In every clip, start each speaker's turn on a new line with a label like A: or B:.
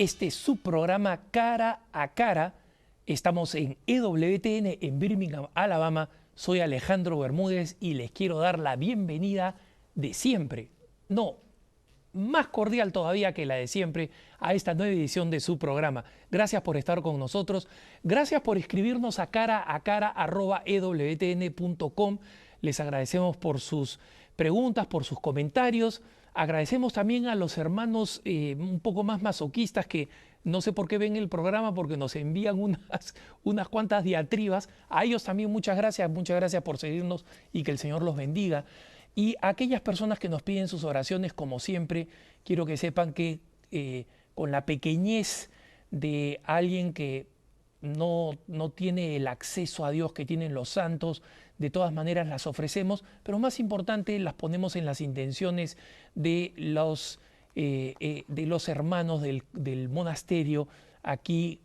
A: este es su programa Cara a Cara. Estamos en EWTN en Birmingham, Alabama. Soy Alejandro Bermúdez y les quiero dar la bienvenida de siempre. No, más cordial todavía que la de siempre a esta nueva edición de su programa. Gracias por estar con nosotros. Gracias por escribirnos a cara@ewtn.com. Les agradecemos por sus preguntas, por sus comentarios. Agradecemos también a los hermanos un poco más masoquistas que no sé por qué ven el programa porque nos envían unas cuantas diatribas. A ellos también muchas gracias por seguirnos y que el Señor los bendiga. Y a aquellas personas que nos piden sus oraciones, como siempre, quiero que sepan que con la pequeñez de alguien que no tiene el acceso a Dios que tienen los santos, de todas maneras las ofrecemos, pero más importante las ponemos en las intenciones de los hermanos del monasterio aquí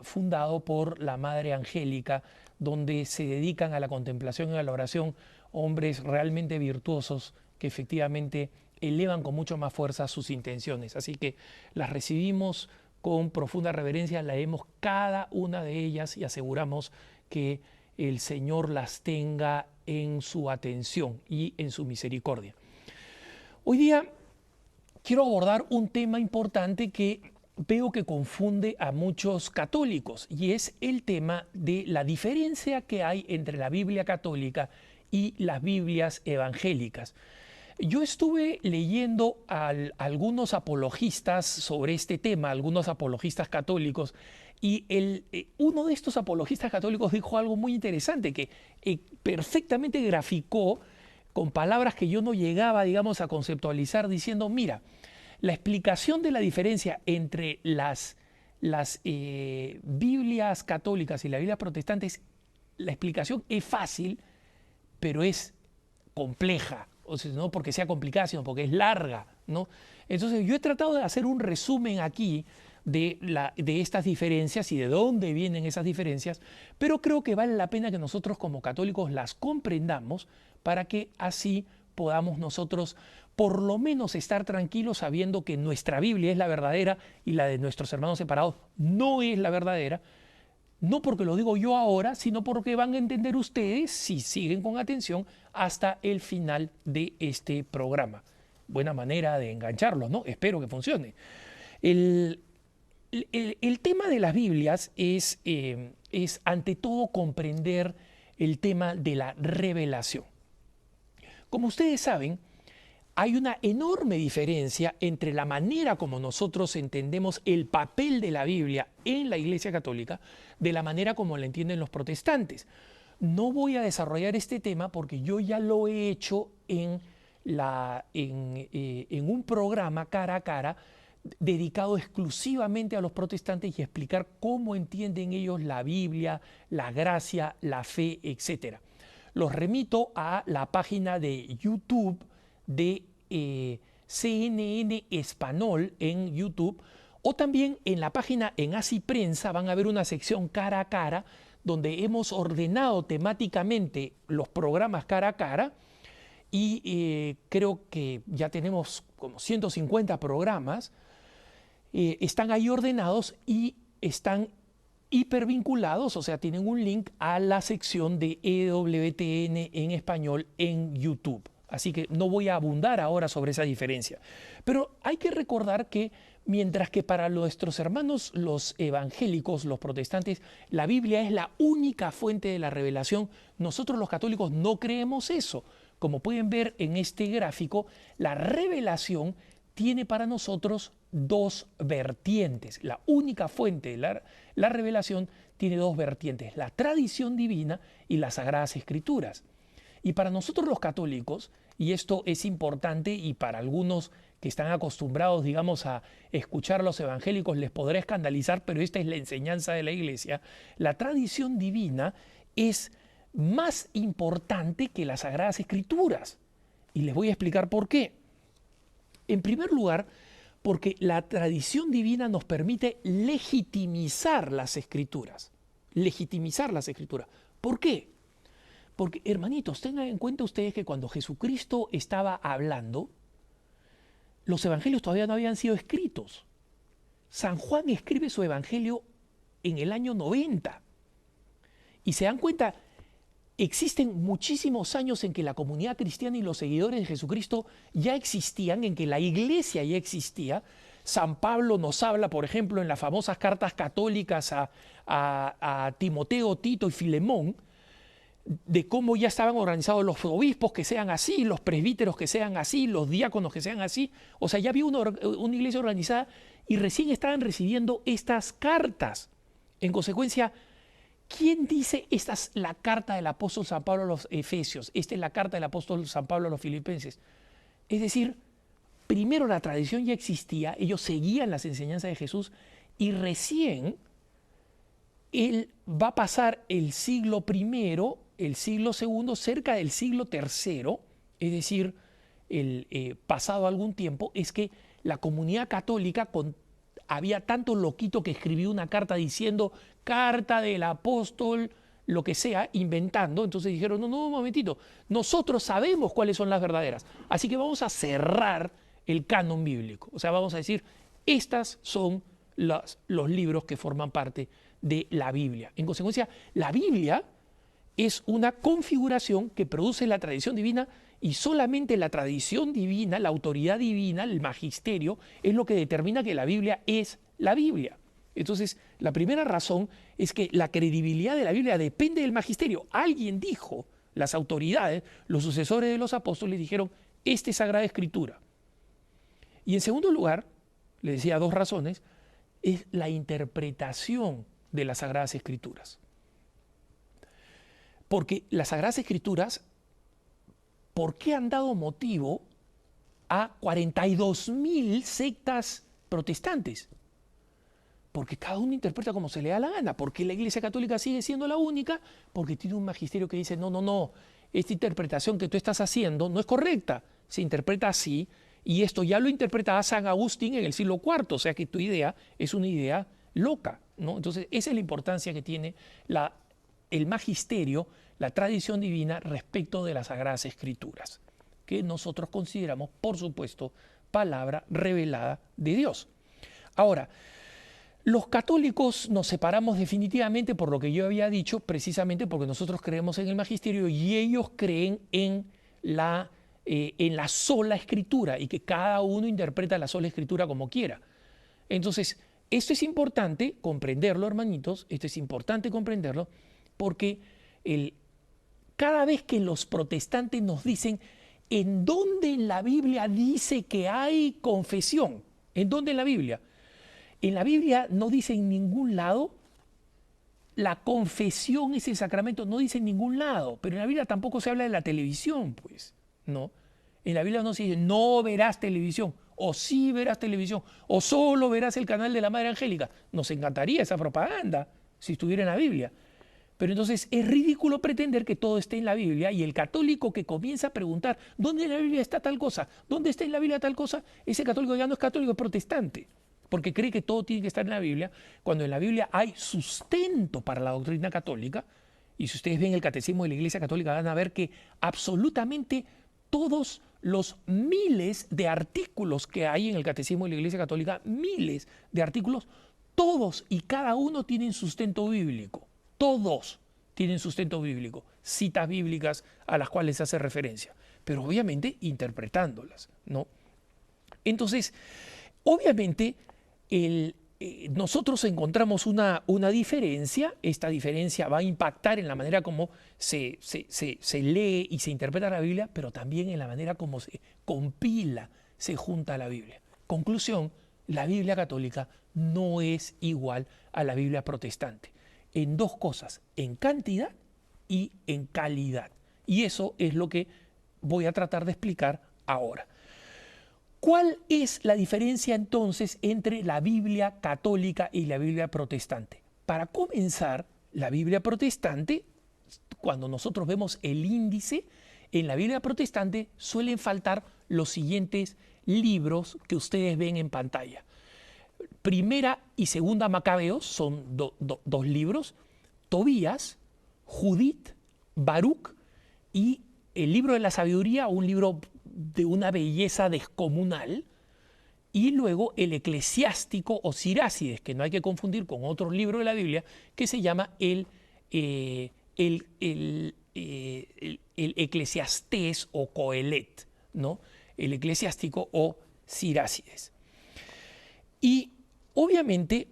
A: fundado por la Madre Angélica, donde se dedican a la contemplación y a la oración hombres realmente virtuosos que efectivamente elevan con mucho más fuerza sus intenciones. Así que las recibimos con profunda reverencia, leemos cada una de ellas y aseguramos que el Señor las tenga en su atención y en su misericordia. Hoy día quiero abordar un tema importante que veo que confunde a muchos católicos y es el tema de la diferencia que hay entre la Biblia católica y las Biblias evangélicas. Yo estuve leyendo a algunos apologistas sobre este tema, algunos apologistas católicos, y uno de estos apologistas católicos dijo algo muy interesante que perfectamente graficó con palabras que yo no llegaba, digamos, a conceptualizar, diciendo, mira, la explicación de la diferencia entre las Biblias católicas y las Biblias protestantes, la explicación es fácil, pero es compleja, o sea, no porque sea complicada, sino porque es larga, ¿no? Entonces yo he tratado de hacer un resumen aquí de estas diferencias y de dónde vienen esas diferencias, pero creo que vale la pena que nosotros como católicos las comprendamos para que así podamos nosotros por lo menos estar tranquilos sabiendo que nuestra Biblia es la verdadera y la de nuestros hermanos separados no es la verdadera. No porque lo digo yo ahora, sino porque van a entender ustedes, si siguen con atención, hasta el final de este programa. Buena manera de engancharlos, ¿no? Espero que funcione. El tema de las Biblias es ante todo comprender el tema de la revelación. Como ustedes saben, hay una enorme diferencia entre la manera como nosotros entendemos el papel de la Biblia en la Iglesia Católica de la manera como la entienden los protestantes. No voy a desarrollar este tema porque yo ya lo he hecho en un programa cara a cara dedicado exclusivamente a los protestantes y explicar cómo entienden ellos la Biblia, la gracia, la fe, etc. Los remito a la página de YouTube de CNN Español en YouTube, o también en la página en Así Prensa van a ver una sección cara a cara donde hemos ordenado temáticamente los programas cara a cara y creo que ya tenemos como 150 programas, están ahí ordenados y están hipervinculados, o sea, tienen un link a la sección de EWTN en español en YouTube. Así que no voy a abundar ahora sobre esa diferencia. Pero hay que recordar que mientras que para nuestros hermanos los evangélicos, los protestantes, la Biblia es la única fuente de la revelación, nosotros los católicos no creemos eso. Como pueden ver en este gráfico, la revelación tiene para nosotros dos vertientes. La única fuente de la revelación tiene dos vertientes, la tradición divina y las Sagradas Escrituras. Y para nosotros los católicos, y esto es importante y para algunos que están acostumbrados, digamos, a escuchar a los evangélicos les podrá escandalizar, pero esta es la enseñanza de la Iglesia, la tradición divina es más importante que las Sagradas Escrituras. Y les voy a explicar por qué. En primer lugar, porque la tradición divina nos permite legitimizar las Escrituras. Legitimizar las Escrituras. ¿Por qué? Porque, hermanitos, tengan en cuenta ustedes que cuando Jesucristo estaba hablando, los evangelios todavía no habían sido escritos. San Juan escribe su evangelio en el año 90. Y se dan cuenta, existen muchísimos años en que la comunidad cristiana y los seguidores de Jesucristo ya existían, en que la iglesia ya existía. San Pablo nos habla, por ejemplo, en las famosas cartas católicas a Timoteo, Tito y Filemón, de cómo ya estaban organizados los obispos que sean así, los presbíteros que sean así, los diáconos que sean así. O sea, ya había una iglesia organizada y recién estaban recibiendo estas cartas. En consecuencia, ¿quién dice esta es la carta del apóstol San Pablo a los Efesios? Esta es la carta del apóstol San Pablo a los Filipenses. Es decir, primero la tradición ya existía, ellos seguían las enseñanzas de Jesús y recién él va a pasar el siglo primero, el siglo segundo, cerca del siglo tercero, es decir, pasado algún tiempo, es que la comunidad católica, había tanto loquito que escribió una carta diciendo carta del apóstol, lo que sea, inventando. Entonces dijeron, no, un momentito, nosotros sabemos cuáles son las verdaderas, así que vamos a cerrar el canon bíblico. O sea, vamos a decir, estas son los libros que forman parte de la Biblia. En consecuencia, la Biblia es una configuración que produce la tradición divina y solamente la tradición divina, la autoridad divina, el magisterio, es lo que determina que la Biblia es la Biblia. Entonces, la primera razón es que la credibilidad de la Biblia depende del magisterio. Alguien dijo, las autoridades, los sucesores de los apóstoles dijeron, esta es Sagrada Escritura. Y en segundo lugar, le decía dos razones, es la interpretación de las Sagradas Escrituras. Porque las Sagradas Escrituras, ¿por qué han dado motivo a 42.000 sectas protestantes? Porque cada uno interpreta como se le da la gana. ¿Por qué la Iglesia Católica sigue siendo la única? Porque tiene un magisterio que dice, no, esta interpretación que tú estás haciendo no es correcta. Se interpreta así, y esto ya lo interpretaba San Agustín en el siglo IV, o sea que tu idea es una idea loca, ¿no? Entonces, esa es la importancia que tiene el magisterio, la tradición divina respecto de las Sagradas Escrituras, que nosotros consideramos, por supuesto, palabra revelada de Dios. Ahora, los católicos nos separamos definitivamente por lo que yo había dicho, precisamente porque nosotros creemos en el magisterio y ellos creen en la sola escritura y que cada uno interpreta la sola escritura como quiera. Entonces, esto es importante comprenderlo, hermanitos, esto es importante comprenderlo porque cada vez que los protestantes nos dicen ¿en dónde en la Biblia dice que hay confesión? ¿En dónde en la Biblia? En la Biblia no dice en ningún lado, la confesión es el sacramento, no dice en ningún lado, pero en la Biblia tampoco se habla de la televisión, pues, ¿no? En la Biblia no se dice, no verás televisión, o sí verás televisión, o solo verás el canal de la Madre Angélica. Nos encantaría esa propaganda si estuviera en la Biblia. Pero entonces es ridículo pretender que todo esté en la Biblia y el católico que comienza a preguntar, ¿dónde en la Biblia está tal cosa? ¿Dónde está en la Biblia tal cosa? Ese católico ya no es católico, es protestante. Porque cree que todo tiene que estar en la Biblia, cuando en la Biblia hay sustento para la doctrina católica. Y si ustedes ven el catecismo de la Iglesia Católica van a ver que absolutamente todos los miles de artículos que hay en el catecismo de la Iglesia Católica, miles de artículos, todos y cada uno tienen sustento bíblico. Todos tienen sustento bíblico, citas bíblicas a las cuales se hace referencia, pero obviamente interpretándolas, ¿no? Entonces, obviamente, nosotros encontramos una diferencia, esta diferencia va a impactar en la manera como se lee y se interpreta la Biblia, pero también en la manera como se compila, se junta la Biblia. Conclusión, la Biblia católica no es igual a la Biblia protestante, en dos cosas, en cantidad y en calidad. Y eso es lo que voy a tratar de explicar ahora. ¿Cuál es la diferencia entonces entre la Biblia católica y la Biblia protestante? Para comenzar, la Biblia protestante, cuando nosotros vemos el índice, en la Biblia protestante suelen faltar los siguientes libros que ustedes ven en pantalla. Primera y segunda Macabeos son dos libros, Tobías, Judith, Baruch y el libro de la sabiduría, un libro de una belleza descomunal, y luego el eclesiástico o Sirácides, que no hay que confundir con otro libro de la Biblia, que se llama el Eclesiastés o Coelet, ¿no? El eclesiástico o Sirácides. Y obviamente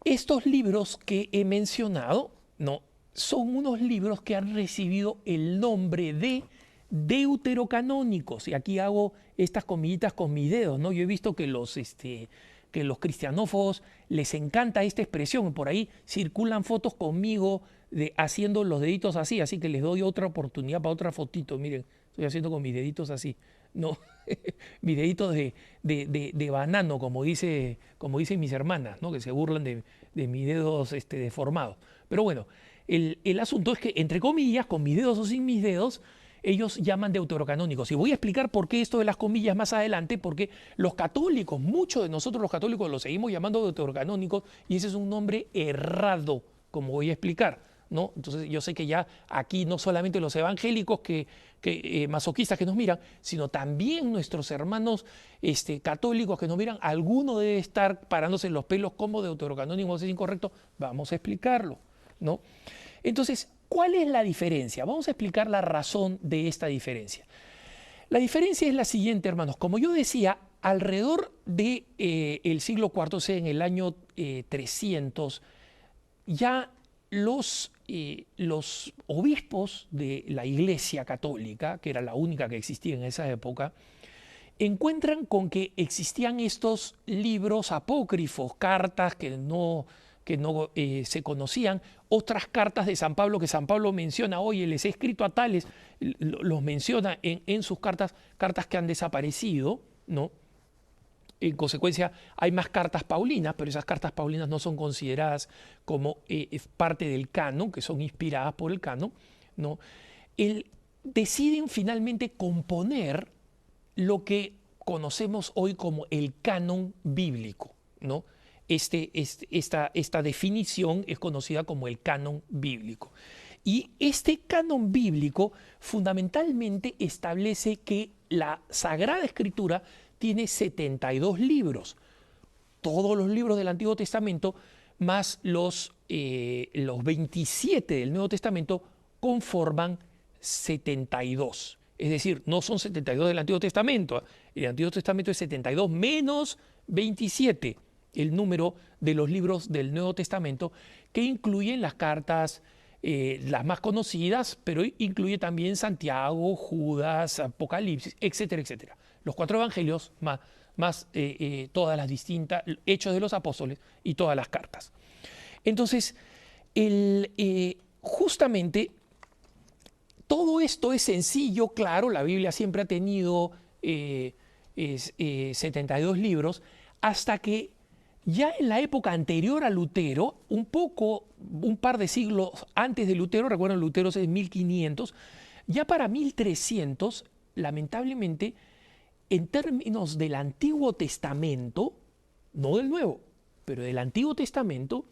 A: estos libros que he mencionado, ¿no?, son unos libros que han recibido el nombre de deuterocanónicos. Y aquí hago estas comillitas con mis dedos, ¿no? Yo he visto que los cristianófobos les encanta esta expresión. Por ahí circulan fotos conmigo haciendo los deditos así, así que les doy otra oportunidad para otra fotito. Miren, estoy haciendo con mis deditos así, ¿no? Mis deditos de banano, como dicen mis hermanas, ¿no?, que se burlan de mis dedos deformados. Pero bueno, el asunto es que, entre comillas, con mis dedos o sin mis dedos, ellos llaman deuterocanónicos. Y voy a explicar por qué esto de las comillas más adelante, porque los católicos, muchos de nosotros los católicos los seguimos llamando deuterocanónicos, y ese es un nombre errado, como voy a explicar, ¿no? Entonces yo sé que ya aquí no solamente los evangélicos masoquistas que nos miran, sino también nuestros hermanos católicos que nos miran, alguno debe estar parándose en los pelos como deuterocanónico es incorrecto. Vamos a explicarlo, ¿no? Entonces, ¿cuál es la diferencia? Vamos a explicar la razón de esta diferencia. La diferencia es la siguiente, hermanos. Como yo decía, alrededor del el siglo IV, o sea, en el año 300, ya los obispos de la Iglesia Católica, que era la única que existía en esa época, encuentran con que existían estos libros apócrifos, cartas que no se conocían, otras cartas de San Pablo que San Pablo menciona, oye, les he escrito a tales, los menciona en sus cartas que han desaparecido, ¿no? En consecuencia, hay más cartas paulinas, pero esas cartas paulinas no son consideradas como parte del canon, que son inspiradas por el canon, ¿no? Deciden finalmente componer lo que conocemos hoy como el canon bíblico, ¿no? Esta definición es conocida como el canon bíblico. Y este canon bíblico fundamentalmente establece que la Sagrada Escritura tiene 72 libros. Todos los libros del Antiguo Testamento más los 27 del Nuevo Testamento conforman 72. Es decir, no son 72 del Antiguo Testamento. El Antiguo Testamento es 72 menos 27, el número de los libros del Nuevo Testamento, que incluyen las cartas, las más conocidas, pero incluye también Santiago, Judas, Apocalipsis, etcétera, etcétera. Los 4 evangelios más todas las distintas hechos de los apóstoles y todas las cartas. Entonces, justamente todo esto es sencillo, claro, la Biblia siempre ha tenido 72 libros, hasta que ya en la época anterior a Lutero, un par de siglos antes de Lutero, recuerden, Lutero es 1500, ya para 1300, lamentablemente, en términos del Antiguo Testamento, no del Nuevo, pero del Antiguo Testamento,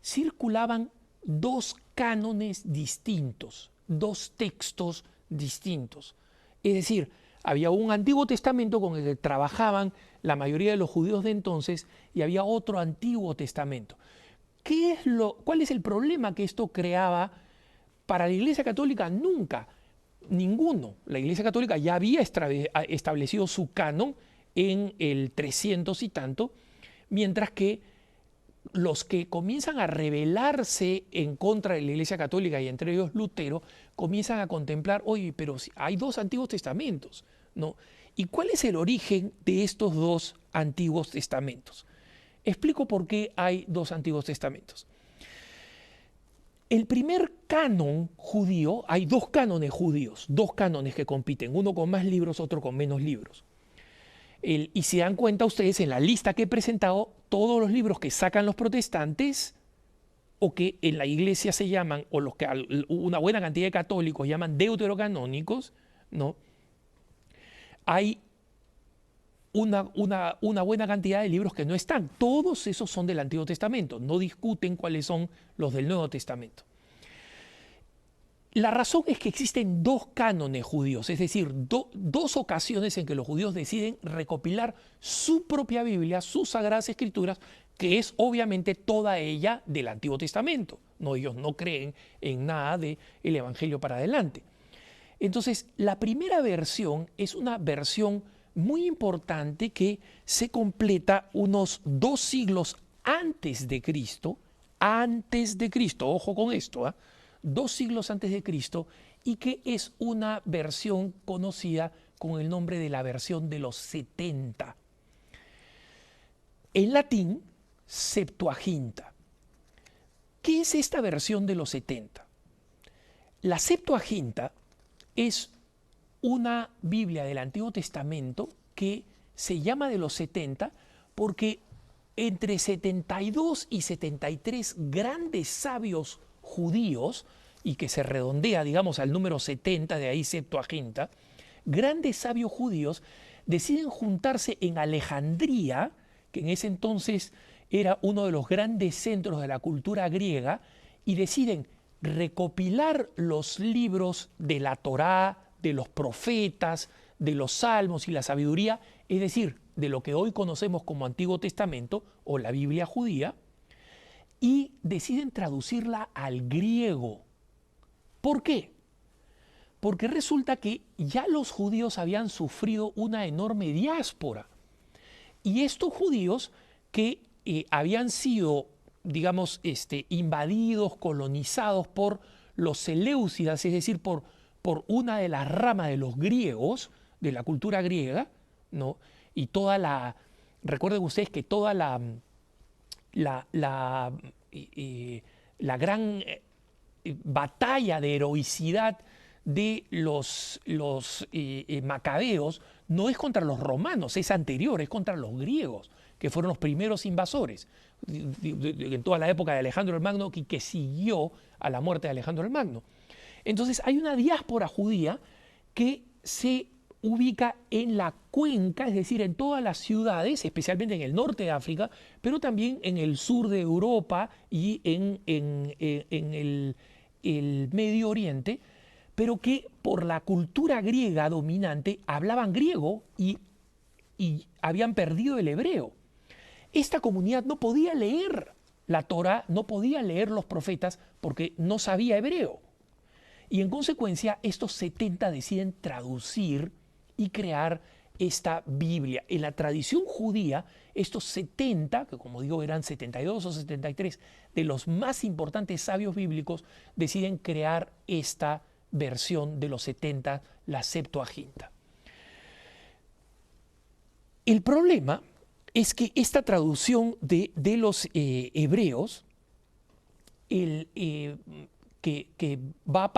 A: circulaban 2 cánones distintos, 2 textos distintos. Es decir, había un Antiguo Testamento con el que trabajaban la mayoría de los judíos de entonces y había otro Antiguo Testamento. ¿Cuál es el problema que esto creaba para la Iglesia Católica? Nunca. Ninguno. La Iglesia Católica ya había establecido su canon en el 300 y tanto, mientras que los que comienzan a rebelarse en contra de la Iglesia Católica, y entre ellos Lutero, comienzan a contemplar, oye, pero hay 2 Antiguos Testamentos, ¿no? ¿Y cuál es el origen de estos 2 Antiguos Testamentos? Explico por qué hay 2 Antiguos Testamentos. El primer canon judío, hay 2 cánones judíos, 2 cánones que compiten, uno con más libros, otro con menos libros. Y se dan cuenta ustedes en la lista que he presentado, todos los libros que sacan los protestantes o que en la iglesia se llaman, o los que una buena cantidad de católicos llaman deuterocanónicos, ¿no? Hay una buena cantidad de libros que no están. Todos esos son del Antiguo Testamento. No discuten cuáles son los del Nuevo Testamento. La razón es que existen dos cánones judíos, es decir, dos ocasiones en que los judíos deciden recopilar su propia Biblia, sus sagradas escrituras, que es obviamente toda ella del Antiguo Testamento. No, ellos no creen en nada del Evangelio para adelante. Entonces, la primera versión es una versión muy importante que se completa unos 2 siglos antes de Cristo, ojo con esto, 2 siglos antes de Cristo, y que es una versión conocida con el nombre de la versión de los 70. En latín, Septuaginta. ¿Qué es esta versión de los 70? La Septuaginta es una Biblia del Antiguo Testamento que se llama de los 70 porque entre 72 y 73 grandes sabios judíos, y que se redondea, digamos, al número 70, de ahí Septuaginta, grandes sabios judíos deciden juntarse en Alejandría, que en ese entonces era uno de los grandes centros de la cultura griega, y deciden recopilar los libros de la Torá, de los profetas, de los salmos y la sabiduría, es decir, de lo que hoy conocemos como Antiguo Testamento o la Biblia judía, y deciden traducirla al griego. ¿Por qué? Porque resulta que ya los judíos habían sufrido una enorme diáspora. Y estos judíos que habían sido, digamos, invadidos, colonizados por los seleucidas, es decir, por una de las ramas de los griegos, de la cultura griega, ¿no? Y toda la, recuerden ustedes que toda la gran batalla de heroicidad de los macabeos no es contra los romanos, es anterior, es contra los griegos, que fueron los primeros invasores en toda la época de Alejandro el Magno, que siguió a la muerte de Alejandro el Magno. Entonces hay una diáspora judía que se ubica en la cuenca, es decir, en todas las ciudades, especialmente en el norte de África, pero también en el sur de Europa y en el Medio Oriente, pero que por la cultura griega dominante hablaban griego y habían perdido el hebreo. Esta comunidad no podía leer la Torá, no podía leer los profetas porque no sabía hebreo. Y en consecuencia, estos 70 deciden traducir y crear esta Biblia. En la tradición judía, estos 70, que como digo eran 72 o 73, de los más importantes sabios bíblicos, deciden crear esta versión de los 70, la Septuaginta. El problema es que esta traducción de los hebreos, que va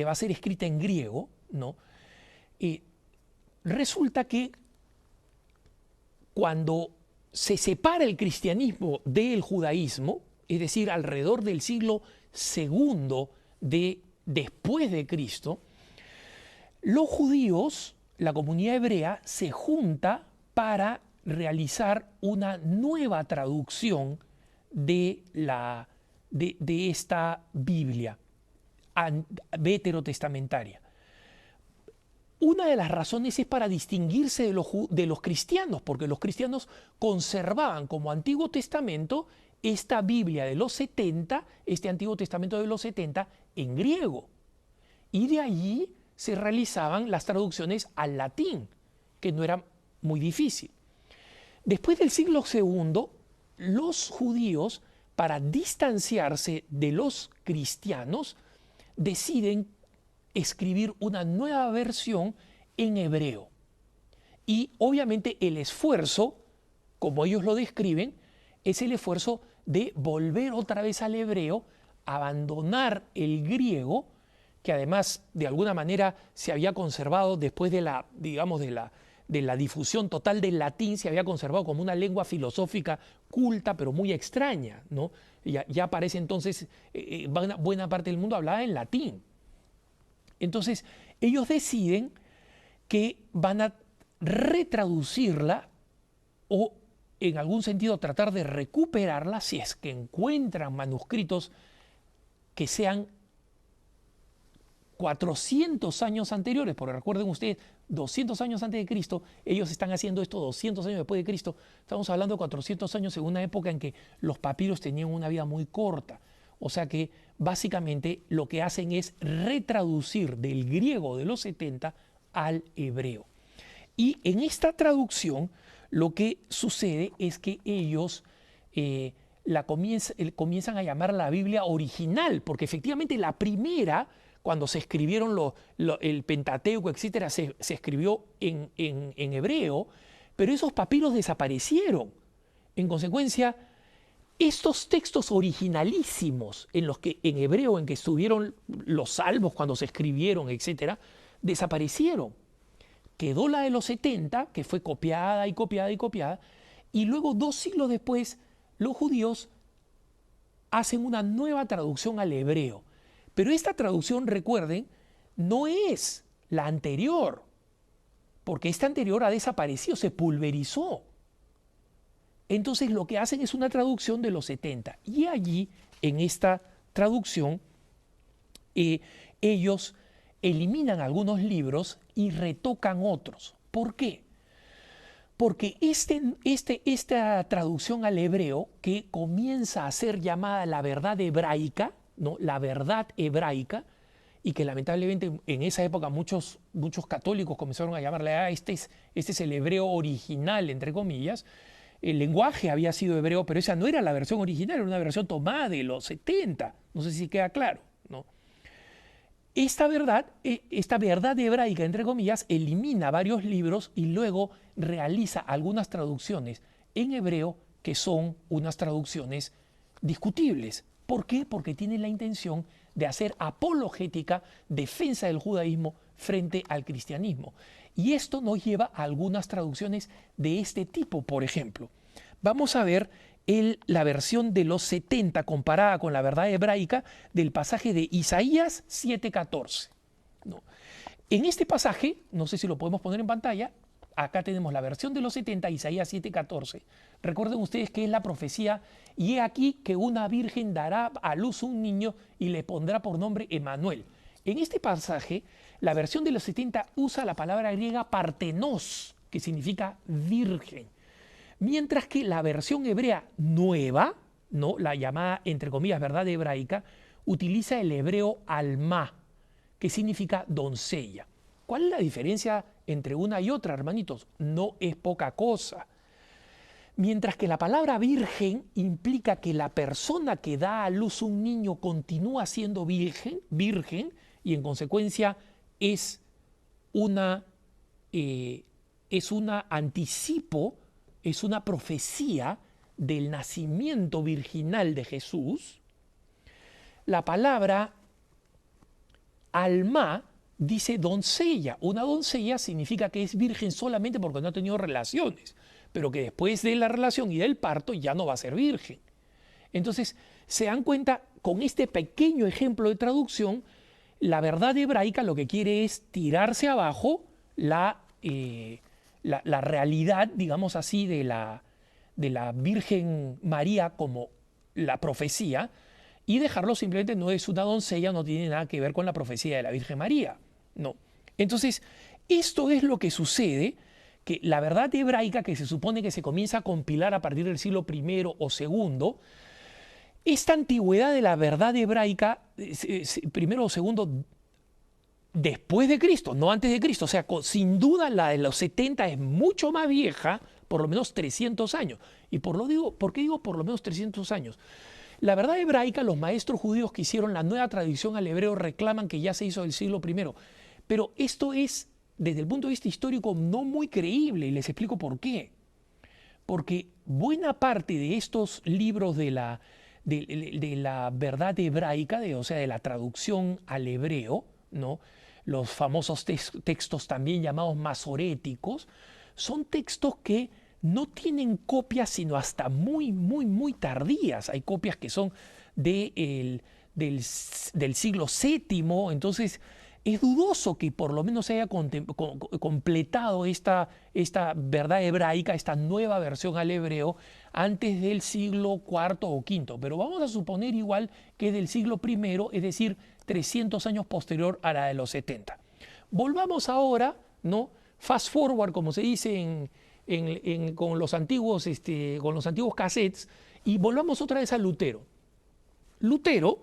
A: a ser escrita en griego, ¿no? Resulta que cuando se separa el cristianismo del judaísmo, es decir, alrededor del siglo II después de Cristo, los judíos, la comunidad hebrea, se junta para realizar una nueva traducción de esta Biblia veterotestamentaria. Una de las razones es para distinguirse de los cristianos, porque los cristianos conservaban como Antiguo Testamento esta Biblia de los 70, este Antiguo Testamento de los 70 en griego. Y de allí se realizaban las traducciones al latín, que no era muy difícil. Después del siglo II, los judíos, para distanciarse de los cristianos, deciden escribir una nueva versión en hebreo. Y obviamente el esfuerzo, como ellos lo describen, es el esfuerzo de volver otra vez al hebreo, abandonar el griego, que además de alguna manera se había conservado después de la, digamos, de la difusión total del latín, se había conservado como una lengua filosófica culta, pero muy extraña, ¿no? Ya parece entonces, buena parte del mundo hablaba en latín. Entonces, ellos deciden que van a retraducirla o, en algún sentido, tratar de recuperarla si es que encuentran manuscritos que sean 400 años anteriores, porque recuerden ustedes, 200 años antes de Cristo, ellos están haciendo esto 200 años después de Cristo. Estamos hablando de 400 años en una época en que los papiros tenían una vida muy corta. O sea que básicamente lo que hacen es retraducir del griego de los 70 al hebreo. Y en esta traducción lo que sucede es que ellos comienzan a llamar la Biblia original, porque efectivamente la primera, cuando se escribieron el Pentateuco, etcétera, se escribió en hebreo, pero esos papiros desaparecieron. En consecuencia, estos textos originalísimos en hebreo, en que estuvieron los salmos cuando se escribieron, etcétera, desaparecieron. Quedó la de los 70, que fue copiada y copiada y copiada, y luego 2 siglos después, los judíos hacen una nueva traducción al hebreo. Pero esta traducción, recuerden, no es la anterior, porque esta anterior ha desaparecido, se pulverizó. Entonces lo que hacen es una traducción de los 70. Y allí, en esta traducción, ellos eliminan algunos libros y retocan otros. ¿Por qué? Porque esta traducción al hebreo, que comienza a ser llamada la verdad hebraica, ¿no? La verdad hebraica, y que lamentablemente en esa época muchos católicos comenzaron a llamarle, este es el hebreo original, entre comillas. El lenguaje había sido hebreo, pero esa no era la versión original, era una versión tomada de los 70. No sé si queda claro, ¿no? Esta verdad hebraica, entre comillas, elimina varios libros y luego realiza algunas traducciones en hebreo que son unas traducciones discutibles. ¿Por qué? Porque tiene la intención de hacer apologética, defensa del judaísmo frente al cristianismo. Y esto nos lleva a algunas traducciones de este tipo. Por ejemplo, vamos a ver la versión de los 70 comparada con la verdad hebraica del pasaje de Isaías 7:14. ¿No? En este pasaje, no sé si lo podemos poner en pantalla, acá tenemos la versión de los 70, Isaías 7:14. Recuerden ustedes que es la profecía, y he aquí que una virgen dará a luz un niño y le pondrá por nombre Emanuel. En este pasaje, la versión de los 70 usa la palabra griega partenos, que significa virgen. Mientras que la versión hebrea nueva, ¿no? La llamada, entre comillas, verdad hebraica, utiliza el hebreo alma, que significa doncella. ¿Cuál es la diferencia entre una y otra, hermanitos? No es poca cosa. Mientras que la palabra virgen implica que la persona que da a luz un niño continúa siendo virgen, y en consecuencia es una anticipo, es una profecía del nacimiento virginal de Jesús. La palabra alma dice doncella. Una doncella significa que es virgen solamente porque no ha tenido relaciones, pero que después de la relación y del parto ya no va a ser virgen. Entonces, se dan cuenta, con este pequeño ejemplo de traducción, la verdad hebraica lo que quiere es tirarse abajo la realidad, digamos así, de la Virgen María como la profecía, y dejarlo simplemente, no es una doncella, no tiene nada que ver con la profecía de la Virgen María. No. Entonces, esto es lo que sucede, que la verdad hebraica, que se supone que se comienza a compilar a partir del siglo I o II, esta antigüedad de la verdad hebraica, primero o segundo, después de Cristo, no antes de Cristo. O sea, sin duda la de los 70 es mucho más vieja, por lo menos 300 años. ¿Y por qué digo por lo menos 300 años? La verdad hebraica, los maestros judíos que hicieron la nueva traducción al hebreo reclaman que ya se hizo del siglo I. Pero esto es, desde el punto de vista histórico, no muy creíble, y les explico por qué. Porque buena parte de estos libros de la verdad hebraica, o sea, de la traducción al hebreo, ¿no? Los famosos textos también llamados masoréticos, son textos que no tienen copias sino hasta muy, muy, muy tardías. Hay copias que son del siglo VII, entonces Es dudoso que por lo menos se haya completado esta verdad hebraica, esta nueva versión al hebreo, antes del siglo IV o V. Pero vamos a suponer igual que es del siglo I, es decir, 300 años posterior a la de los 70. Volvamos ahora, ¿no? Fast forward, como se dice con los antiguos cassettes, y volvamos otra vez a Lutero. Lutero,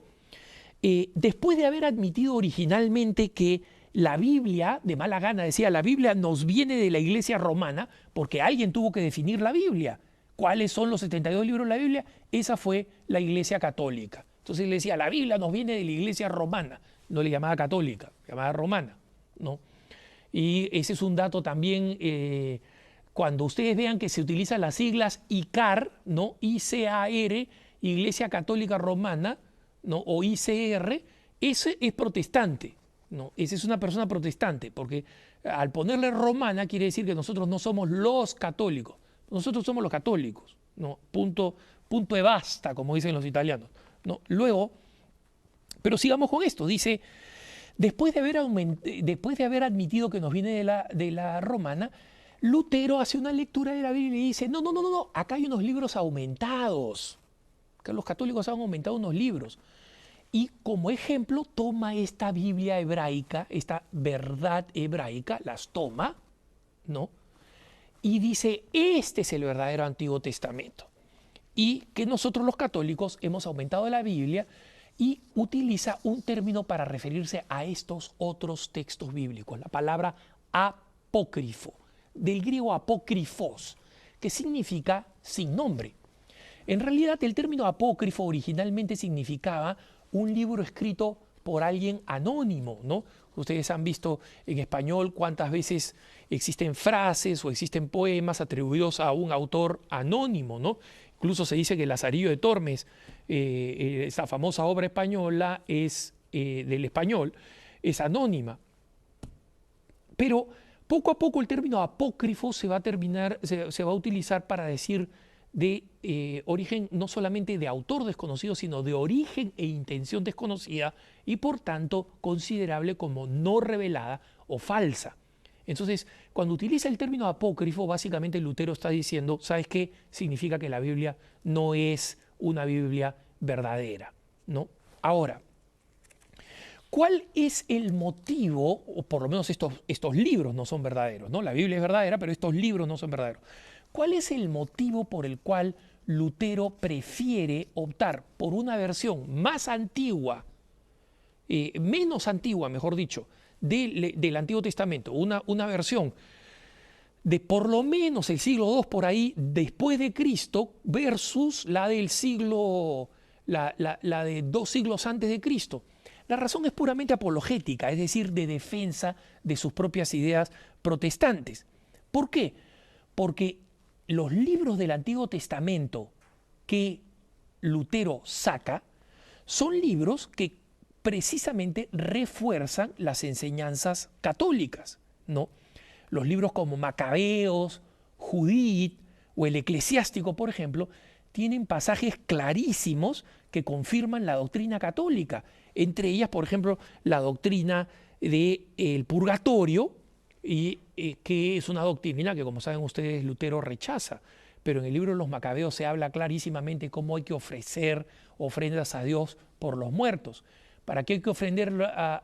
A: después de haber admitido originalmente que la Biblia, de mala gana decía, la Biblia nos viene de la Iglesia romana, porque alguien tuvo que definir la Biblia. ¿Cuáles son los 72 libros de la Biblia? Esa fue la Iglesia católica. Entonces le decía, la Biblia nos viene de la Iglesia romana. No le llamaba católica, le llamaba romana, ¿no? Y ese es un dato también, cuando ustedes vean que se utilizan las siglas ICAR, ¿no? ICAR, Iglesia Católica Romana, ¿no? O ICR, ese es protestante, ¿no? Esa es una persona protestante, porque al ponerle romana quiere decir que nosotros no somos los católicos, nosotros somos los católicos, ¿no? Punto e basta, como dicen los italianos, ¿no? Luego, pero sigamos con esto, dice, después de haber admitido que nos viene de la romana, Lutero hace una lectura de la Biblia y dice, no, acá hay unos libros aumentados, que los católicos han aumentado unos libros. Y como ejemplo toma esta Biblia hebraica, esta verdad hebraica, las toma, ¿no? Y dice, este es el verdadero Antiguo Testamento. Y que nosotros los católicos hemos aumentado la Biblia y utiliza un término para referirse a estos otros textos bíblicos, la palabra apócrifo, del griego apócrifos, que significa sin nombre. En realidad el término apócrifo originalmente significaba un libro escrito por alguien anónimo, ¿no? Ustedes han visto en español cuántas veces existen frases o existen poemas atribuidos a un autor anónimo, ¿no? Incluso se dice que Lazarillo de Tormes, esa famosa obra española del español, es anónima. Pero poco a poco el término apócrifo se va a utilizar para decir de origen no solamente de autor desconocido, sino de origen e intención desconocida y por tanto considerable como no revelada o falsa. Entonces, cuando utiliza el término apócrifo, básicamente Lutero está diciendo, ¿sabes qué? Significa que la Biblia no es una Biblia verdadera, ¿no? Ahora, ¿cuál es el motivo, o por lo menos estos libros no son verdaderos, ¿no? La Biblia es verdadera, pero estos libros no son verdaderos. ¿Cuál es el motivo por el cual Lutero prefiere optar por una versión más antigua, menos antigua, mejor dicho, del Antiguo Testamento, una versión de por lo menos el siglo II por ahí después de Cristo versus la del la de 2 siglos antes de Cristo? La razón es puramente apologética, es decir, de defensa de sus propias ideas protestantes. ¿Por qué? Porque los libros del Antiguo Testamento que Lutero saca son libros que precisamente refuerzan las enseñanzas católicas, ¿no? Los libros como Macabeos, Judith o el Eclesiástico, por ejemplo, tienen pasajes clarísimos que confirman la doctrina católica. Entre ellas, por ejemplo, la doctrina del purgatorio, que es una doctrina que, como saben ustedes, Lutero rechaza. Pero en el libro de los Macabeos se habla clarísimamente cómo hay que ofrecer ofrendas a Dios por los muertos. ¿Para qué hay que ofrecer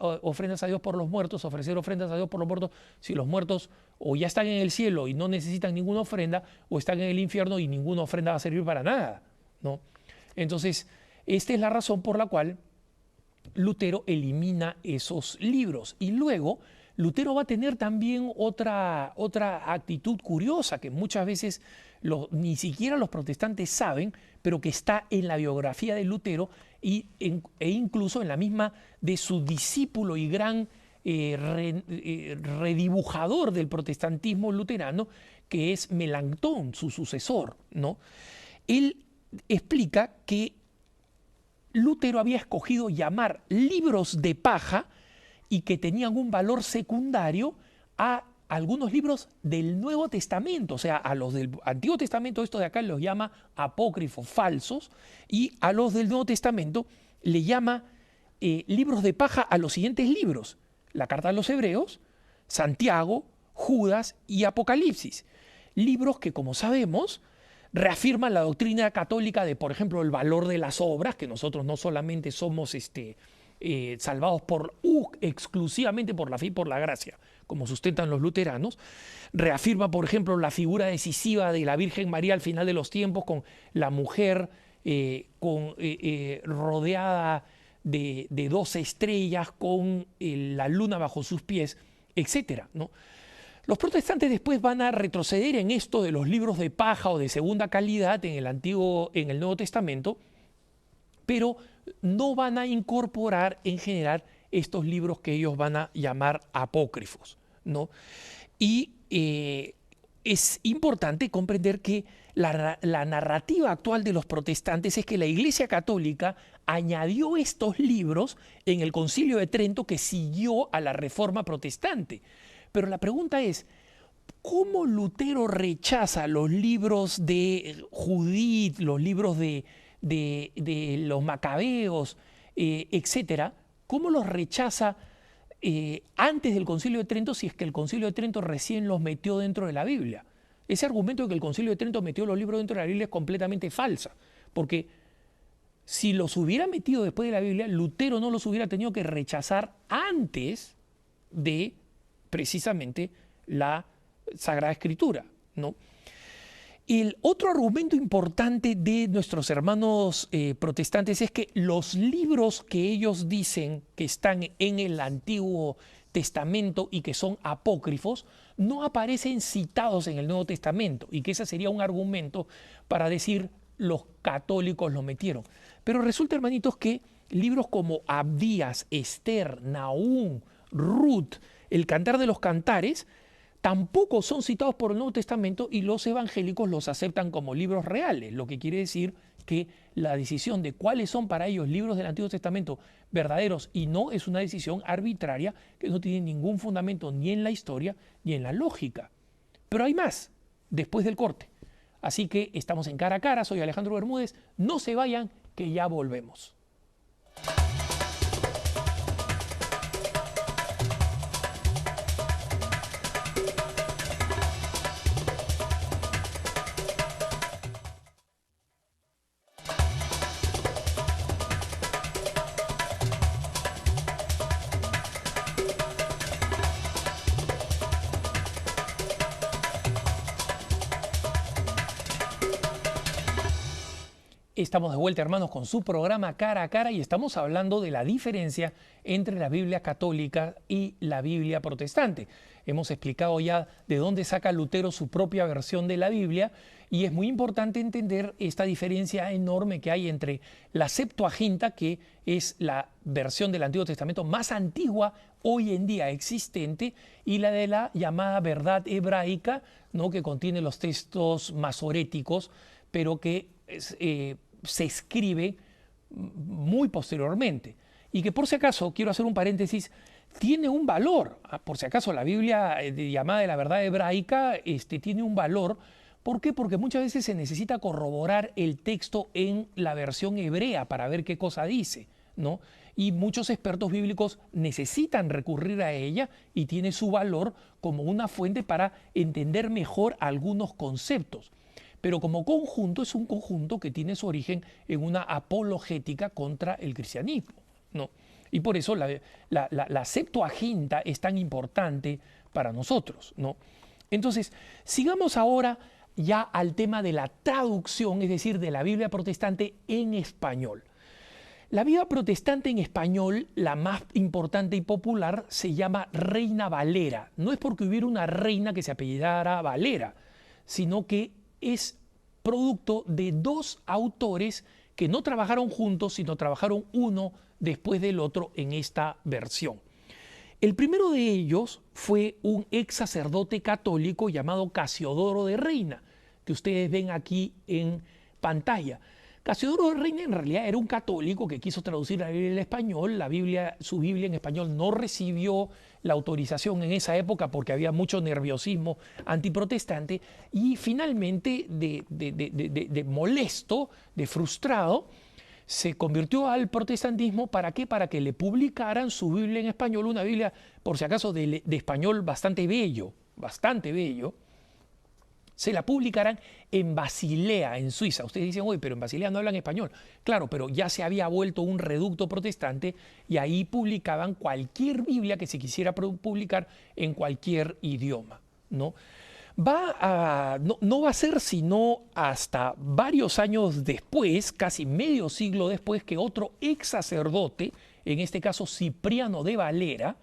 A: ofrendas a Dios por los muertos, ofrecer ofrendas a Dios por los muertos, si los muertos o ya están en el cielo y no necesitan ninguna ofrenda, o están en el infierno y ninguna ofrenda va a servir para nada, ¿no? Entonces, esta es la razón por la cual Lutero elimina esos libros. Y luego, Lutero va a tener también otra actitud curiosa que muchas veces ni siquiera los protestantes saben, pero que está en la biografía de Lutero e incluso en la misma de su discípulo y gran redibujador del protestantismo luterano, que es Melanchthon, su sucesor, ¿no? Él explica que Lutero había escogido llamar libros de paja y que tenían un valor secundario a algunos libros del Nuevo Testamento, o sea, a los del Antiguo Testamento, esto de acá los llama apócrifos falsos, y a los del Nuevo Testamento le llama libros de paja a los siguientes libros. la carta de los Hebreos, Santiago, Judas y Apocalipsis. Libros que, como sabemos, reafirman la doctrina católica de, por ejemplo, el valor de las obras, que nosotros no solamente somos salvados exclusivamente por la fe y por la gracia, como sustentan los luteranos. Reafirma, por ejemplo, la figura decisiva de la Virgen María al final de los tiempos, con la mujer rodeada de 12 estrellas, con la luna bajo sus pies, etcétera, ¿no? Los protestantes después van a retroceder en esto de los libros de paja o de segunda calidad en el Nuevo Testamento, pero no van a incorporar en general estos libros que ellos van a llamar apócrifos, ¿no? Y es importante comprender que la narrativa actual de los protestantes es que la Iglesia Católica añadió estos libros en el Concilio de Trento, que siguió a la Reforma Protestante. Pero la pregunta es, ¿cómo Lutero rechaza los libros de Judith, los libros de los Macabeos, etcétera? ¿Cómo los rechaza antes del Concilio de Trento, si es que el Concilio de Trento recién los metió dentro de la Biblia? Ese argumento de que el Concilio de Trento metió los libros dentro de la Biblia es completamente falsa, porque si los hubiera metido después de la Biblia, Lutero no los hubiera tenido que rechazar antes de precisamente la Sagrada Escritura, ¿no? El otro argumento importante de nuestros hermanos protestantes es que los libros que ellos dicen que están en el Antiguo Testamento y que son apócrifos no aparecen citados en el Nuevo Testamento, y que ese sería un argumento para decir los católicos lo metieron. Pero resulta, hermanitos, que libros como Abdías, Esther, Nahum, Ruth, el Cantar de los Cantares, tampoco son citados por el Nuevo Testamento, y los evangélicos los aceptan como libros reales, lo que quiere decir que la decisión de cuáles son para ellos libros del Antiguo Testamento verdaderos y no es una decisión arbitraria que no tiene ningún fundamento ni en la historia ni en la lógica. Pero hay más después del corte. Así que estamos en Cara a Cara, soy Alejandro Bermúdez, no se vayan que ya volvemos. Estamos de vuelta, hermanos, con su programa Cara a Cara, y estamos hablando de la diferencia entre la Biblia católica y la Biblia protestante. Hemos explicado ya de dónde saca Lutero su propia versión de la Biblia, y es muy importante entender esta diferencia enorme que hay entre la Septuaginta, que es la versión del Antiguo Testamento más antigua hoy en día existente, y la de la llamada verdad hebraica, ¿no?, que contiene los textos masoréticos, pero que se escribe muy posteriormente, y que, por si acaso, quiero hacer un paréntesis, tiene un valor. Por si acaso, la Biblia llamada de la verdad hebraica tiene un valor. ¿Por qué? Porque muchas veces se necesita corroborar el texto en la versión hebrea para ver qué cosa dice, ¿no? Y muchos expertos bíblicos necesitan recurrir a ella, y tiene su valor como una fuente para entender mejor algunos conceptos. Pero como conjunto es un conjunto que tiene su origen en una apologética contra el cristianismo, ¿no? Y por eso la Septuaginta es tan importante para nosotros, ¿no? Entonces, sigamos ahora ya al tema de la traducción, es decir, de la Biblia protestante en español. La Biblia protestante en español, la más importante y popular, se llama Reina Valera. No es porque hubiera una reina que se apellidara Valera, sino que es producto de dos autores que no trabajaron juntos, sino trabajaron uno después del otro en esta versión. El primero de ellos fue un ex sacerdote católico llamado Casiodoro de Reina, que ustedes ven aquí en pantalla. Casiodoro de Reina en realidad era un católico que quiso traducir la Biblia al español. Su Biblia en español no recibió la autorización en esa época porque había mucho nerviosismo antiprotestante, y finalmente de molesto, de frustrado, se convirtió al protestantismo. ¿Para qué? Para que le publicaran su Biblia en español, una Biblia, por si acaso, de español bastante bello, se la publicaran en Basilea, en Suiza. Ustedes dicen, oye, pero en Basilea no hablan español. Claro, pero ya se había vuelto un reducto protestante y ahí publicaban cualquier Biblia que se quisiera publicar en cualquier idioma, ¿no? No va a ser sino hasta varios años después, casi medio siglo después, que otro ex sacerdote, en este caso Cipriano de Valera,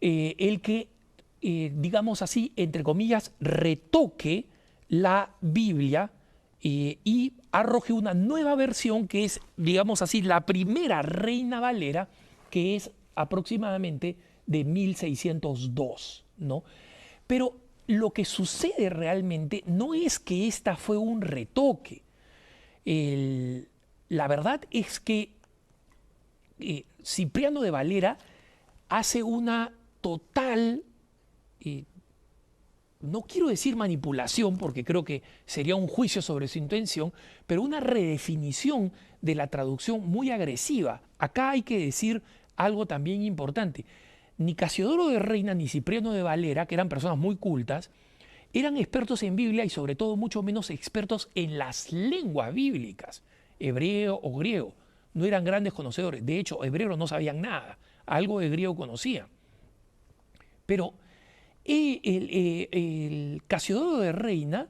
A: el que, digamos así, entre comillas, retoque la Biblia y arroje una nueva versión que es, digamos así, la primera Reina Valera, que es aproximadamente de 1602, ¿no? Pero lo que sucede realmente no es que esta fue un retoque. La verdad es que Cipriano de Valera hace una total, no quiero decir manipulación, porque creo que sería un juicio sobre su intención, pero una redefinición de la traducción muy agresiva. Acá hay que decir algo también importante. Ni Casiodoro de Reina ni Cipriano de Valera, que eran personas muy cultas, eran expertos en Biblia y sobre todo mucho menos expertos en las lenguas bíblicas, hebreo o griego. No eran grandes conocedores. De hecho, hebreos no sabían nada. Algo de griego conocían. Pero el Casiodoro de Reina